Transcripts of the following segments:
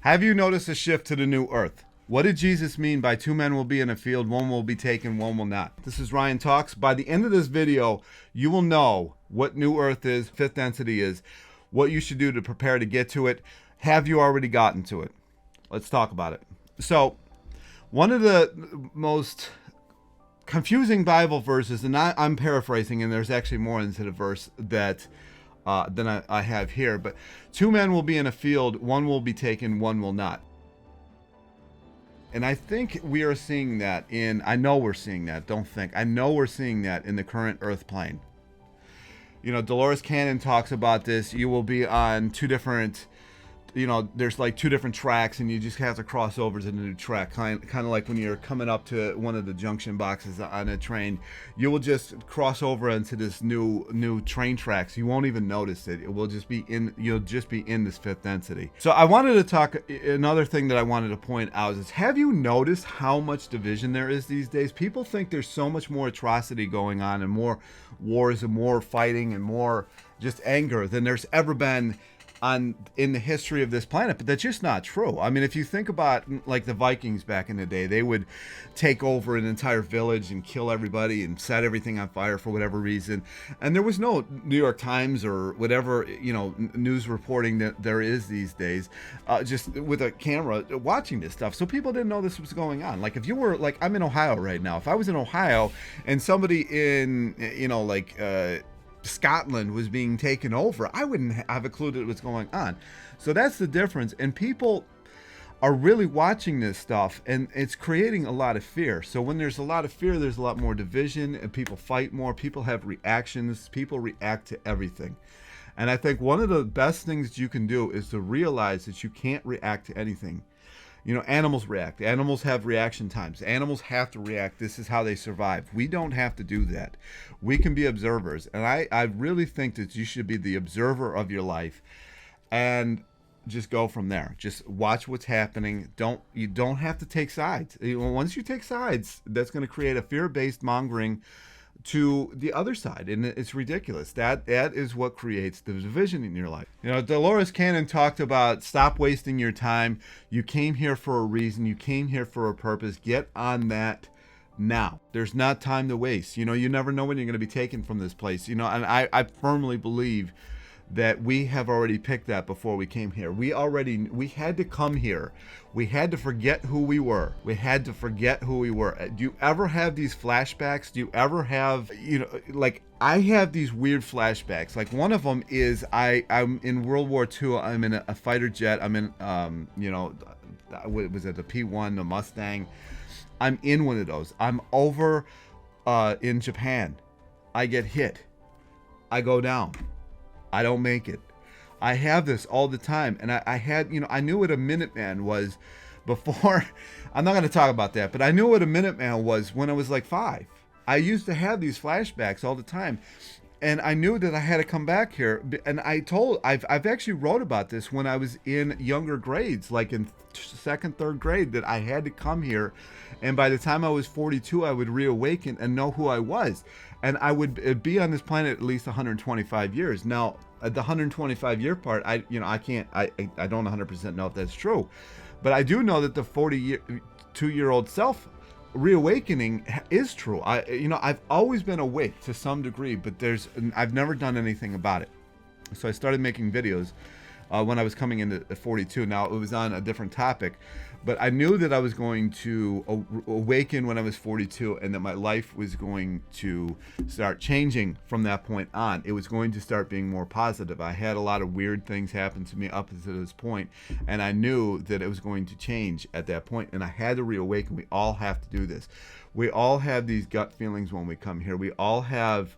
Have you noticed a shift to the new earth? What did Jesus mean by two men will be in a field, one will be taken, one will not? This is Ryan Talks. By the end of this video, you will know what new earth is, fifth density is, what you should do to prepare to get to it. Have you already gotten to it? Let's talk about it. So, one of the most confusing Bible verses, and I'm paraphrasing, and there's actually more into the verse that than I have here, but two men will be in a field, one will be taken, one will not. And I think we are seeing that I know we're seeing that, I know we're seeing that in the current earth plane. You know, Dolores Cannon talks about this. You will be on two different, there's like two different tracks, and you just have to cross over to the new track. Kind of like when you're coming up to one of the junction boxes on a train, you will just cross over into this new train tracks. You won't even notice it. It will just be you'll just be in this fifth density. So I wanted to talk, another thing that I wanted to point out is, have you noticed how much division there is these days? People think there's so much more atrocity going on, and more wars, and more fighting, and more just anger than there's ever been in the history of this planet. But that's just not true. I mean, if you think about like the Vikings back in the day, they would take over an entire village and kill everybody and set everything on fire for whatever reason, and there was no New York Times or whatever news reporting that there is these days, just with a camera watching this stuff. So people didn't know this was going on. Like, if you were, like, I'm in Ohio right now, if I was in Ohio and somebody in Scotland was being taken over, I wouldn't have a clue that what's going on. So that's the difference, and people are really watching this stuff, and it's creating a lot of fear. So when there's a lot of fear, there's a lot more division, and people fight more, people have reactions, people react to everything. And I think one of the best things you can do is to realize that you can't react to anything. Animals react. Animals have reaction times. Animals have to react. This is how they survive. We don't have to do that. We can be observers. And I really think that you should be the observer of your life and just go from there. Just watch what's happening. You don't have to take sides. Once you take sides, that's going to create a fear-based mongering to the other side, and it's ridiculous. That is what creates the division in your life. Dolores Cannon talked about, stop wasting your time. You came here for a reason. You came here for a purpose. Get on that now. There's not time to waste. You never know when you're going to be taken from this place. And I firmly believe that we have already picked that before we came here. We had to come here. We had to forget who we were. Do you ever have these flashbacks? Do you ever have, I have these weird flashbacks. Like, one of them is I'm in World War II. I'm in a fighter jet. I'm in, was it the P-1, the Mustang? I'm in one of those. I'm over in Japan. I get hit. I go down. I don't make it. I have this all the time. And I had, I knew what a Minuteman was before. I'm not going to talk about that, but I knew what a Minuteman was when I was like 5. I used to have these flashbacks all the time. And I knew that I had to come back here. And I've actually wrote about this when I was in younger grades, like in second, third grade, that I had to come here. And by the time I was 42, I would reawaken and know who I was. And I would be on this planet at least 125 years. Now, the 125 year part, I don't 100% know if that's true. But I do know that the 42-year-old self reawakening is true. I've always been awake to some degree, but I've never done anything about it. So I started making videos when I was coming into 42. Now, it was on a different topic, but I knew that I was going to awaken when I was 42, and that my life was going to start changing from that point on. It was going to start being more positive. I had a lot of weird things happen to me up to this point, and I knew that it was going to change at that point, and I had to reawaken. We all have to do this. We all have these gut feelings when we come here. We all have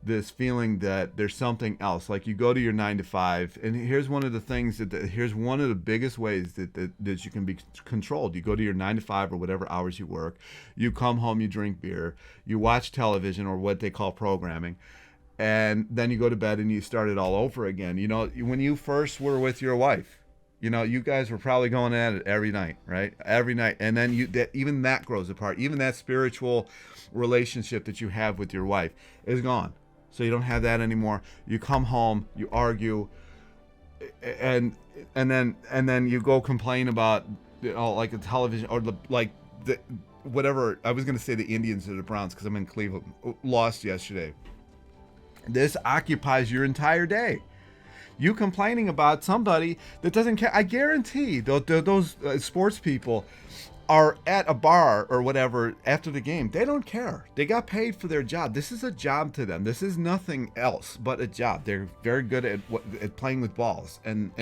this feeling that there's something else. Like, you go to your 9 to 5, and here's one of the things here's one of the biggest ways that you can be controlled. You go to your 9 to 5 or whatever hours you work, you come home, you drink beer, you watch television or what they call programming, and then you go to bed and you start it all over again. When you first were with your wife, you guys were probably going at it every night, right? Every night. And then even that grows apart. Even that spiritual relationship that you have with your wife is gone. So you don't have that anymore. You come home, you argue, and and then you go complain about, like a television, or the whatever. I was going to say the Indians or the Browns because I'm in Cleveland, lost yesterday. This occupies your entire day. You complaining about somebody that doesn't care. I guarantee those sports people are at a bar or whatever after the game. They don't care. They got paid for their job. This is a job to them. This is nothing else but a job. They're very good at playing with balls. And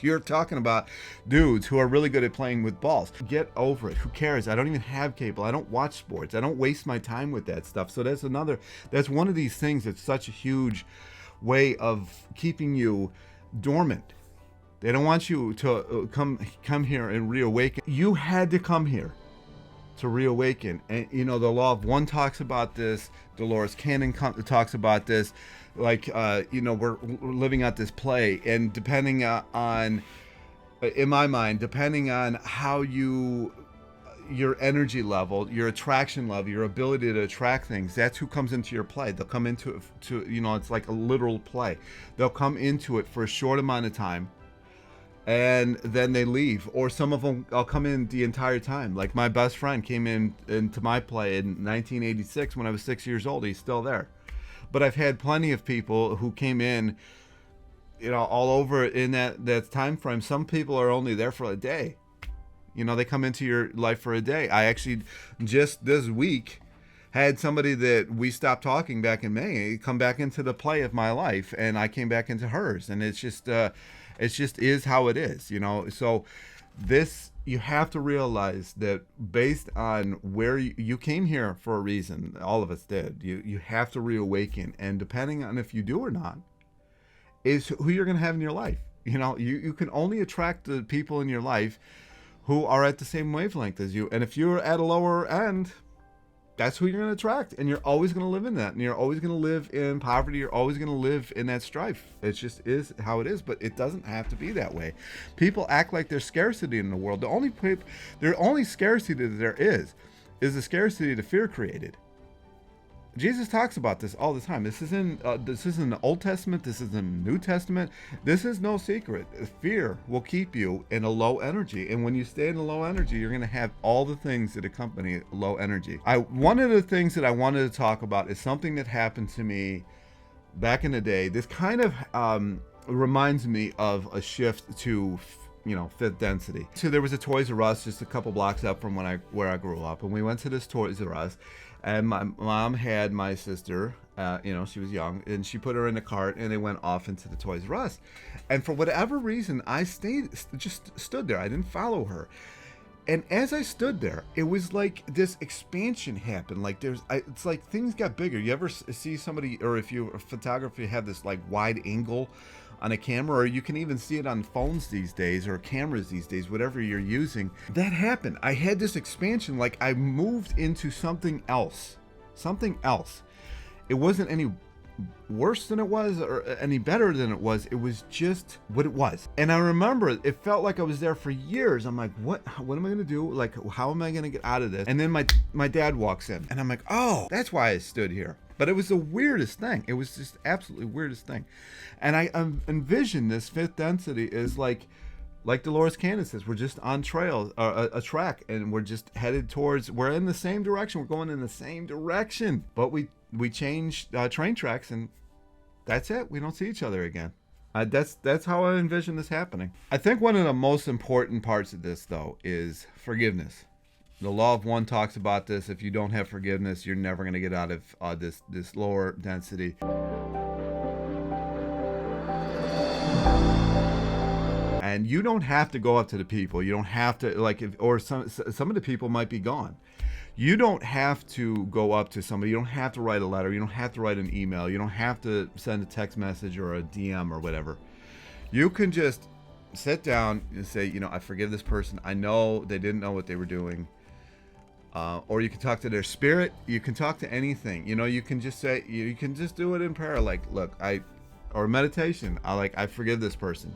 you're talking about dudes who are really good at playing with balls. Get over it. Who cares? I don't even have cable. I don't watch sports. I don't waste my time with that stuff. So that's one of these things that's such a huge way of keeping you dormant. They don't want you to come here and reawaken. You had to come here to reawaken. And, the law of one talks about this. Dolores Cannon talks about this. Like, we're living out this play. And depending on, in my mind, depending on how your energy level, your attraction level, your ability to attract things, that's who comes into your play. They'll come into it it's like a literal play. They'll come into it for a short amount of time, and then they leave. Or some of them, I'll come in the entire time. Like my best friend came into my play in 1986 when I was 6 years old. He's still there. But I've had plenty of people who came in, all over in that time frame. Some people are only there for a day. They come into your life for a day. I actually just this week had somebody that we stopped talking back in May come back into the play of my life, and I came back into hers. And it's just is how it is, So this, you have to realize that based on where you came here for a reason, all of us did. You have to reawaken, and depending on if you do or not, is who you're going to have in your life. You can only attract the people in your life who are at the same wavelength as you. And if you're at a lower end, that's who you're going to attract. And you're always going to live in that. And you're always going to live in poverty. You're always going to live in that strife. It just is how it is. But it doesn't have to be that way. People act like there's scarcity in the world. The only scarcity that there is the scarcity that fear created. Jesus talks about this all the time. This is in the Old Testament. This is in the New Testament. This is no secret. Fear will keep you in a low energy. And when you stay in a low energy, you're going to have all the things that accompany low energy. One of the things that I wanted to talk about is something that happened to me back in the day. This kind of reminds me of a shift to fifth density. So there was a Toys R Us just a couple blocks up from where I grew up. And we went to this Toys R Us. And my mom had my sister, she was young, and she put her in a cart, and they went off into the Toys R Us. And for whatever reason, I just stood there. I didn't follow her. And as I stood there, it was like this expansion happened. Like it's like things got bigger. You ever see somebody, or if you're a photographer, you have this like wide angle on a camera, or you can even see it on phones these days, or cameras these days, whatever you're using. That happened. I had this expansion, like I moved into something else. It wasn't any worse than it was or any better than it was. It was just what it was. And I remember it felt like I was there for years. I'm like, what am I going to do? Like, how am I going to get out of this? And then my dad walks in, and I'm like, oh, that's why I stood here. But it was the weirdest thing. It was just absolutely weirdest thing. And I envision this fifth density is like Dolores Cannon says, we're just on a track, and we're just headed towards, we're in the same direction. We're going in the same direction. But we change train tracks, and that's it. We don't see each other again. That's how I envision this happening. I think one of the most important parts of this, though, is forgiveness. The law of one talks about this. If you don't have forgiveness, you're never going to get out of this lower density. And you don't have to go up to the people. You don't have to, some of the people might be gone. You don't have to go up to somebody. You don't have to write a letter. You don't have to write an email. You don't have to send a text message or a DM or whatever. You can just sit down and say, I forgive this person. I know they didn't know what they were doing. Or you can talk to their spirit. You can talk to anything. You can just say, you can just do it in prayer. Like, look, or meditation. I forgive this person.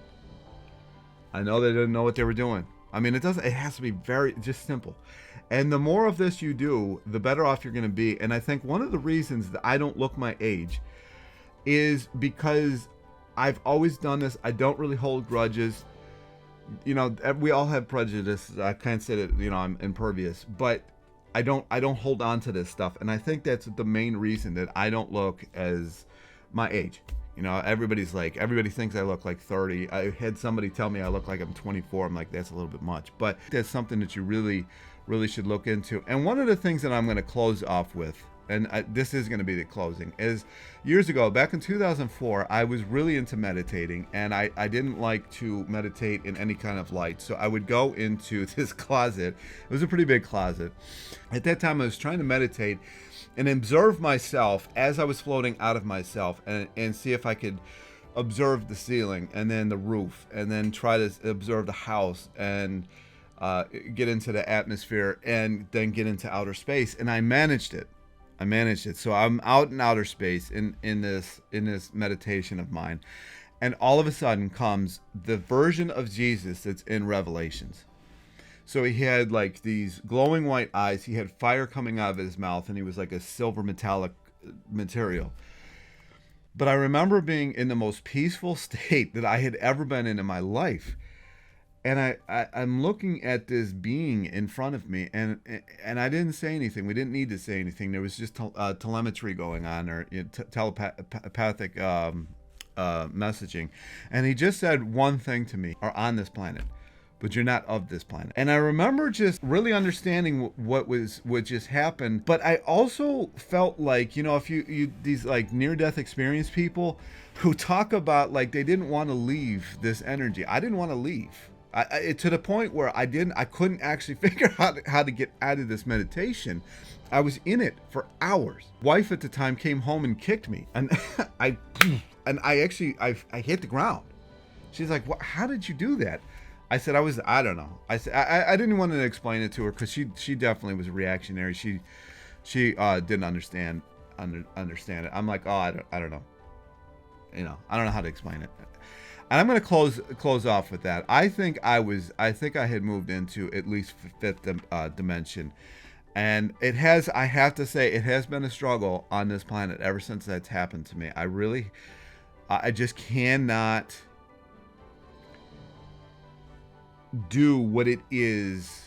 I know they didn't know what they were doing. I mean, it has to be very just simple. And the more of this you do, the better off you're going to be. And I think one of the reasons that I don't look my age is because I've always done this. I don't really hold grudges. You know, we all have prejudice. I can't say that, you know, I'm impervious, but I don't hold on to this stuff. And I think that's the main reason that I don't look as my age. You know, everybody thinks I look like 30. I had somebody tell me I look like I'm 24. I'm like, that's a little bit much. But that's something that you really, really should look into. And one of the things that I'm going to close off with, and this is going to be the closing, is years ago, back in 2004, I was really into meditating, and I didn't like to meditate in any kind of light. So I would go into this closet. It was a pretty big closet. At that time, I was trying to meditate and observe myself as I was floating out of myself, and see if I could observe the ceiling and then the roof, and then try to observe the house, and get into the atmosphere, and then get into outer space. And I managed it. So I'm out in outer space in this meditation of mine, and all of a sudden comes the version of Jesus that's in Revelations. So he had like these glowing white eyes. He had fire coming out of his mouth, and he was like a silver metallic material. But I remember being in the most peaceful state that I had ever been in my life. And I'm looking at this being in front of me, and I didn't say anything. We didn't need to say anything. There was just telemetry going on, or telepathic messaging. And he just said one thing to me: "Are on this planet, but you're not of this planet." And I remember just really understanding what just happened. But I also felt like, you know, if you these like near-death experience people who talk about like they didn't want to leave this energy. I didn't want to leave. To the point where I couldn't actually figure out how to get out of this meditation. I was in it for hours. Wife at the time came home and kicked me, and I hit the ground. She's like, "What? How did you do that?" I said, I don't know. I said, I didn't want to explain it to her, because she definitely was reactionary. She didn't understand it. I'm like, oh, I don't know. You know, I don't know how to explain it. And I'm going to close off with that. I think I had moved into at least fifth dimension. And I have to say, it has been a struggle on this planet ever since that's happened to me. I just cannot do what it is.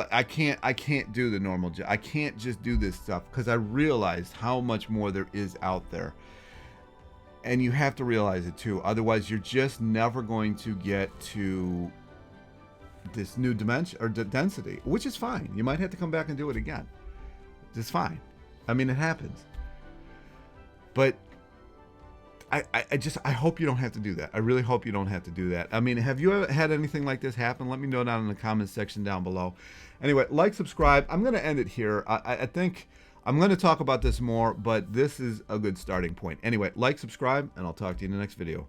I can't do the normal job. I can't just do this stuff, because I realized how much more there is out there. And you have to realize it too. Otherwise, you're just never going to get to this new dimension or density, which is fine. You might have to come back and do it again. It's fine. I mean, it happens. But I hope you don't have to do that. I really hope you don't have to do that. I mean, have you ever had anything like this happen? Let me know down in the comments section down below. Anyway, like, subscribe. I'm going to end it here. I think I'm going to talk about this more, but this is a good starting point. Anyway, like, subscribe, and I'll talk to you in the next video.